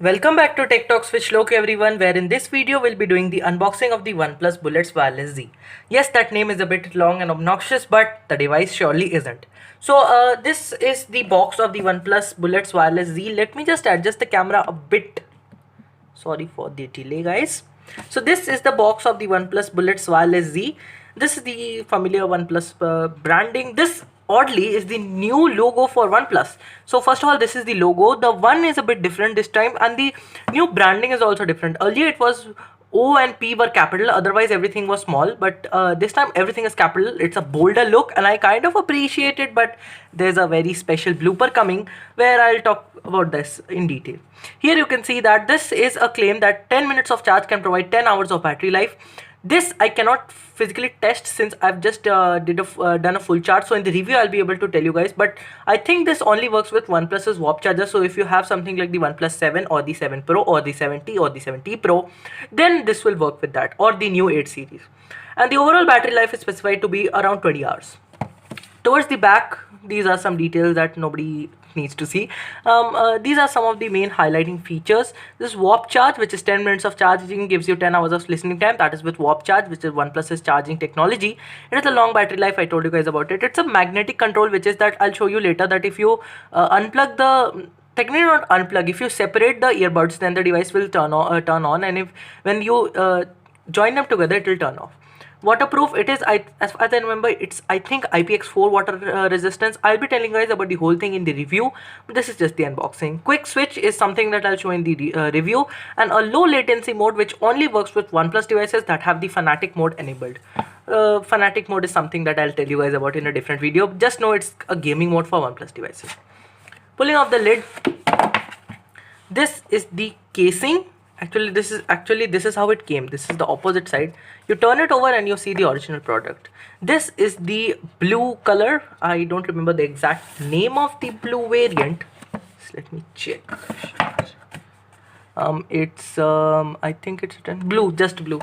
Welcome back to Tech Talks with Shlok everyone, where in this video we'll be doing the unboxing of the OnePlus Bullets Wireless Z. Yes, that name is a bit long and obnoxious, but the device surely isn't. So this is the box of the OnePlus Bullets Wireless Z. Let me just adjust the camera a bit. Sorry for the delay, guys. So this is the box of the OnePlus Bullets Wireless Z. This is the familiar OnePlus branding. This oddly is the new logo for OnePlus. So first of all, this is the logo. The one is a bit different this time, and the new branding is also different. Earlier it was O and P were capital, otherwise everything was small, but this time everything is capital. It's a bolder look and I kind of appreciate it, but there's a very special blooper coming where I'll talk about this in detail. Here you can see that this is a claim that 10 minutes of charge can provide 10 hours of battery life. This I cannot physically test since I've just done a full charge. So in the review I'll be able to tell you guys, but I think this only works with OnePlus's warp charger. So if you have something like the OnePlus 7 or the 7 Pro or the 7T or the 7T Pro, then this will work with that, or the new 8 series. And the overall battery life is specified to be around 20 hours. Towards the back, these are some details that nobody needs to see. These are some of the main highlighting features. This warp charge, which is 10 minutes of charging, gives you 10 hours of listening time. That is with warp charge, which is OnePlus's charging technology. It has a long battery life. I told you guys about it. It's a magnetic control, which is that I'll show you later, that if you unplug the, technically not unplug, if you separate the earbuds, then the device will turn on, and if when you join them together, it will turn off. Waterproof it is. As I remember, it's I think IPX4 water resistance. I'll be telling you guys about the whole thing in the review, but this is just the unboxing. Quick switch is something that I'll show in the review, and a low latency mode which only works with OnePlus devices that have the Fanatic mode enabled. Fanatic mode is something that I'll tell you guys about in a different video. Just know it's a gaming mode for OnePlus devices. Pulling off the lid, this is the casing. This is how it came. This is the opposite side. You turn it over and you see the original product. This is the blue color. I don't remember the exact name of the blue variant. So let me check. I think it's written blue, just blue.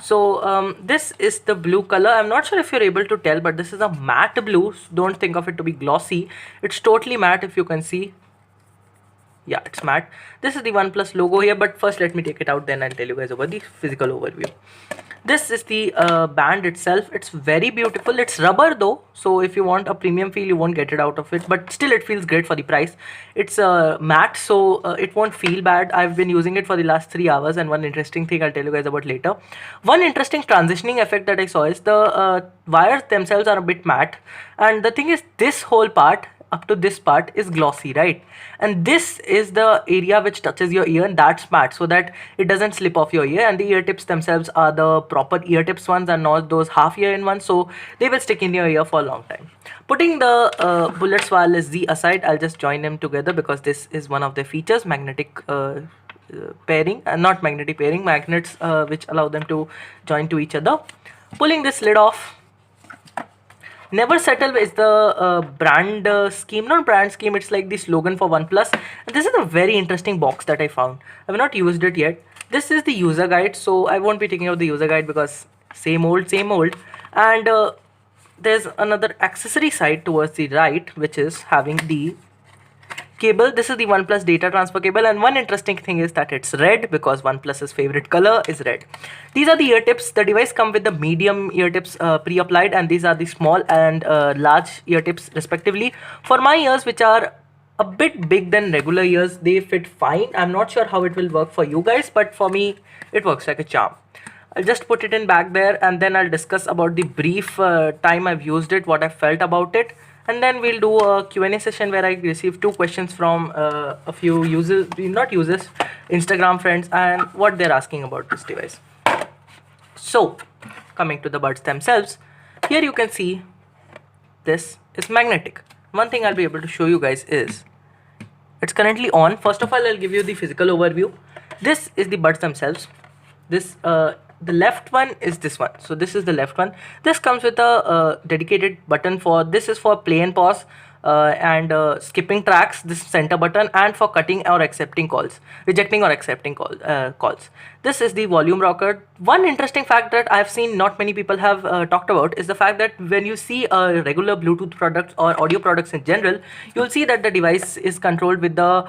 So this is the blue color. I'm not sure if you're able to tell, but this is a matte blue. So don't think of it to be glossy. It's totally matte, if you can see. Yeah, it's matte. This is the OnePlus logo here, but first let me take it out, then I'll tell you guys about the physical overview. This is the band itself. It's very beautiful. It's rubber though, so if you want a premium feel, you won't get it out of it, but still it feels great for the price. It's matte, so it won't feel bad. I've been using it for the last 3 hours, and one interesting thing I'll tell you guys about later. One interesting transitioning effect that I saw is the wires themselves are a bit matte, and the thing is, this whole part up to this part is glossy, right? And this is the area which touches your ear, and that's matte, so that it doesn't slip off your ear. And the ear tips themselves are the proper ear tips ones and not those half ear in ones, so they will stick in your ear for a long time. Putting the Bullets Wireless Z aside, I'll just join them together because this is one of the features, magnetic pairing, and not magnetic pairing, magnets which allow them to join to each other. Pulling this lid off. Never settle is the brand scheme, not brand scheme, it's like the slogan for OnePlus. And this is a very interesting box that I found. I have not used it yet. This is the user guide, so I won't be taking out the user guide because same old, same old. And there's another accessory side towards the right, which is having the cable. This is the OnePlus data transfer cable, and one interesting thing is that it's red because OnePlus's favorite color is red. These are the ear tips. The device comes with the medium ear tips pre-applied, and these are the small and large ear tips respectively. For my ears, which are a bit big than regular ears, they fit fine. I'm not sure how it will work for you guys, but for me it works like a charm. I'll just put it in back there, and then I'll discuss about the brief time I've used it, what I felt about it. And then we'll do a Q&A session where I received 2 questions from a few users, not users, Instagram friends, and what they're asking about this device. So, coming to the buds themselves, here you can see this is magnetic. One thing I'll be able to show you guys is, it's currently on. First of all, I'll give you the physical overview. This is the buds themselves. This the left one is this one, so this is the left one. This comes with a dedicated button for, this is for play and pause. and skipping tracks, this center button, and for cutting or accepting calls, rejecting or accepting calls. This is the volume rocker. One interesting fact that I've seen not many people have talked about is the fact that when you see regular Bluetooth products or audio products in general, you'll see that the device is controlled with the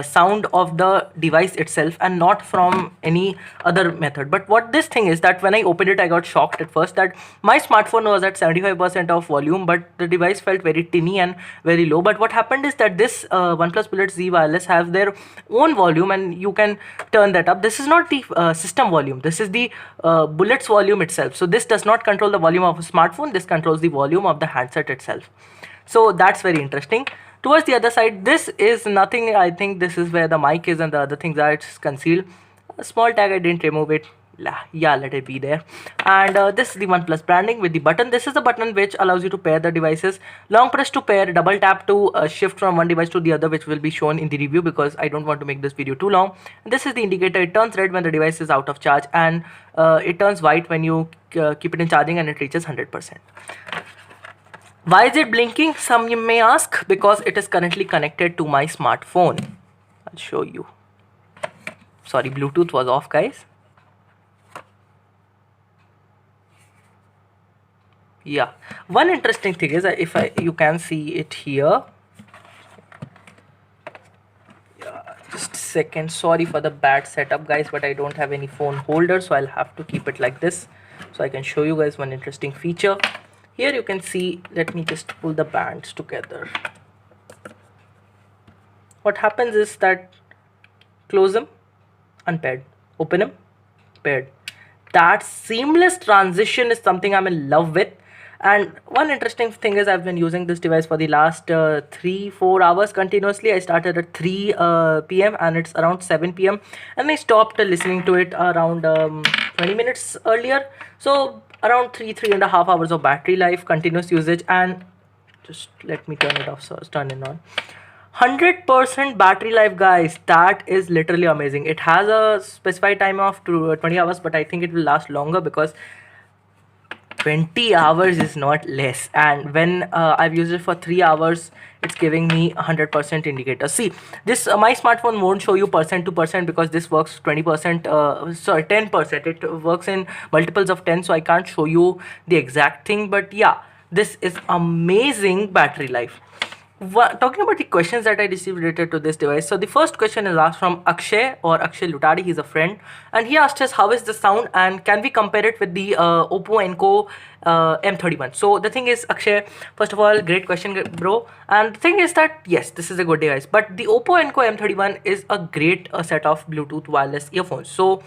sound of the device itself and not from any other method. But what this thing is that when I opened it, I got shocked at first that my smartphone was at 75% of volume, but the device felt very tinny and very low. But what happened is that this OnePlus Bullets Z wireless have their own volume, and you can turn that up. This is not the system volume, this is the Bullets volume itself. So this does not control the volume of a smartphone, this controls the volume of the handset itself. So that's very interesting. Towards the other side, this is nothing. I think this is where the mic is and the other things are, it's concealed. A small tag, I didn't remove it. Yeah, let it be there. And this is the OnePlus branding with the button. This is the button which allows you to pair the devices. Long press to pair, double tap to shift from one device to the other, which will be shown in the review because I don't want to make this video too long. And this is the indicator. It turns red when the device is out of charge, and it turns white when you keep it in charging and it reaches 100%. Why is it blinking? Some you may ask. Because it is currently connected to my smartphone. I'll show you. Sorry, Bluetooth was off, guys. Yeah, one interesting thing is that if you can see it here. Yeah, just a second. Sorry for the bad setup, guys, but I don't have any phone holder, so I'll have to keep it like this so I can show you guys one interesting feature. Here you can see, let me just pull the bands together. What happens is that close them, unpaired, open them, paired. That seamless transition is something I'm in love with. And one interesting thing is I've been using this device for the last 3-4 hours continuously. I started at 3 p.m. and it's around 7 p.m. and I stopped listening to it around 20 minutes earlier. So around 3.5 hours of battery life, continuous usage, and just let me turn it off, so it's turn it on. 100% battery life, guys. That is literally amazing. It has a specified time of 20 hours, but I think it will last longer because 20 hours is not less. And when I've used it for 3 hours, it's giving me 100% indicator. See, this my smartphone won't show you percent to percent because this works 20%, sorry, 10%. It works in multiples of 10, so I can't show you the exact thing. But yeah, this is amazing battery life. Talking about the questions that I received related to this device. So the first question is asked from Akshay or Akshay Lutadi. He's a friend, and he asked us how is the sound and can we compare it with the Oppo Enco M31. So the thing is, Akshay, first of all, great question, bro. And the thing is that yes, this is a good device, but the Oppo Enco M31 is a great set of Bluetooth wireless earphones. So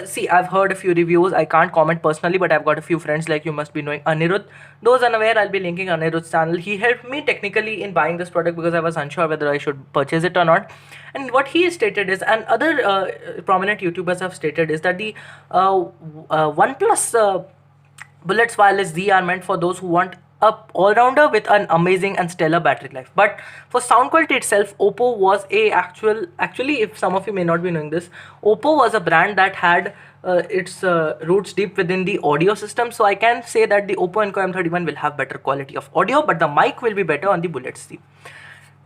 see, I've heard a few reviews. I can't comment personally, but I've got a few friends, like you must be knowing Anirudh. Those unaware, I'll be linking Anirudh's channel. He helped me technically in buying this product because I was unsure whether I should purchase it or not. And what he stated is, and other prominent YouTubers have stated, is that the OnePlus Bullets Wireless Z are meant for those who want a all-rounder with an amazing and stellar battery life. But for sound quality itself, Oppo was a actually, if some of you may not be knowing this, Oppo was a brand that had its roots deep within the audio system. So I can say that the Oppo Enco M31 will have better quality of audio, but the mic will be better on the Bullets Z.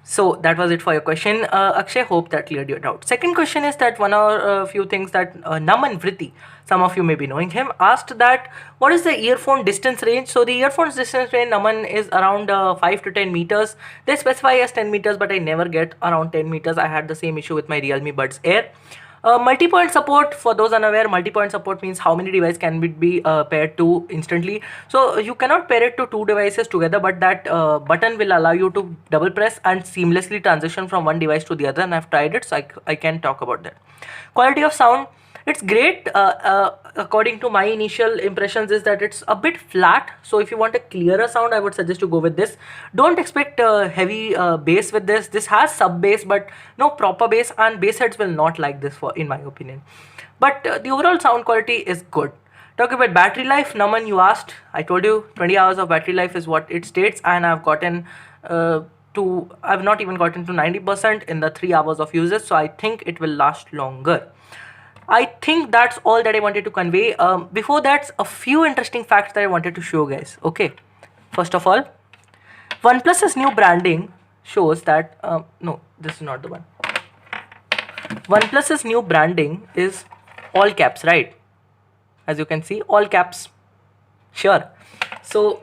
So that was it for your question, Akshay. Hope that cleared your doubt. Second question is that one or a few things that Naman Vritti, some of you may be knowing him, asked that what is the earphone distance range. So the earphone's distance range, Naman, is around 5 to 10 meters. They specify as 10 meters, but I never get around 10 meters. I had the same issue with my Realme Buds Air. Multi-point support, for those unaware, multi-point support means how many devices can be paired to instantly. So you cannot pair it to 2 devices together, but that button will allow you to double press and seamlessly transition from one device to the other, and I've tried it, so I can talk about that. Quality of sound, it's great. According to my initial impressions is that it's a bit flat. So if you want a clearer sound, I would suggest to go with this. Don't expect heavy bass with this. This has sub bass, but no proper bass, and bass heads will not like this, in my opinion. But the overall sound quality is good. Talking about battery life, Naman, you asked. I told you 20 hours of battery life is what it states, and I've gotten I've not even gotten to 90% in the 3 hours of usage. So I think it will last longer. I think that's all that I wanted to convey. Before that, a few interesting facts that I wanted to show, guys. Okay, first of all, OnePlus's new branding shows that no, this is not the one. OnePlus's new branding is all caps, right? As you can see, all caps. Sure. So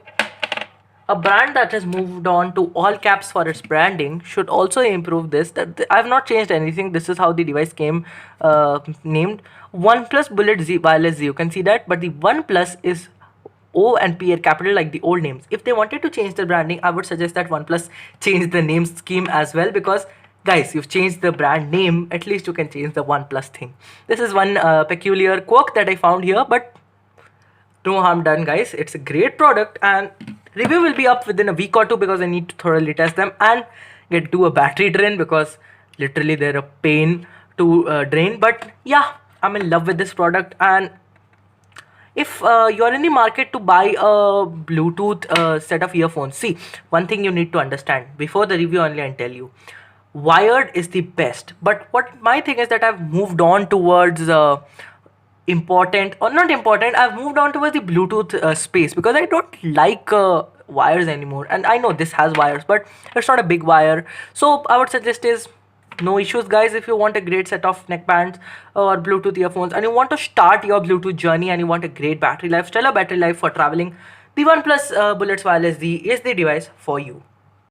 a brand that has moved on to all caps for its branding should also improve this. That I've not changed anything. This is how the device came named OnePlus Bullets Wireless Z. You can see that, but the OnePlus is O and P are capital like the old names. If they wanted to change the branding, I would suggest that OnePlus change the name scheme as well, because guys, you've changed the brand name, at least you can change the OnePlus thing. This is one peculiar quirk that I found here, but no harm done, guys. It's a great product, and review will be up within a week or two because I need to thoroughly test them and do a battery drain, because literally they're a pain to drain. But yeah, I'm in love with this product. And if you're in the market to buy a Bluetooth set of earphones, see, one thing you need to understand before the review only, I tell you, wired is the best. But what my thing is that I've moved on towards important or not important, I've moved on towards the Bluetooth space, because I don't like wires anymore. And I know this has wires, but it's not a big wire. So I would suggest is no issues, guys. If you want a great set of neckbands or Bluetooth earphones and you want to start your Bluetooth journey and you want a great battery life, stellar battery life for traveling, the OnePlus Bullets Wireless Z is the device for you.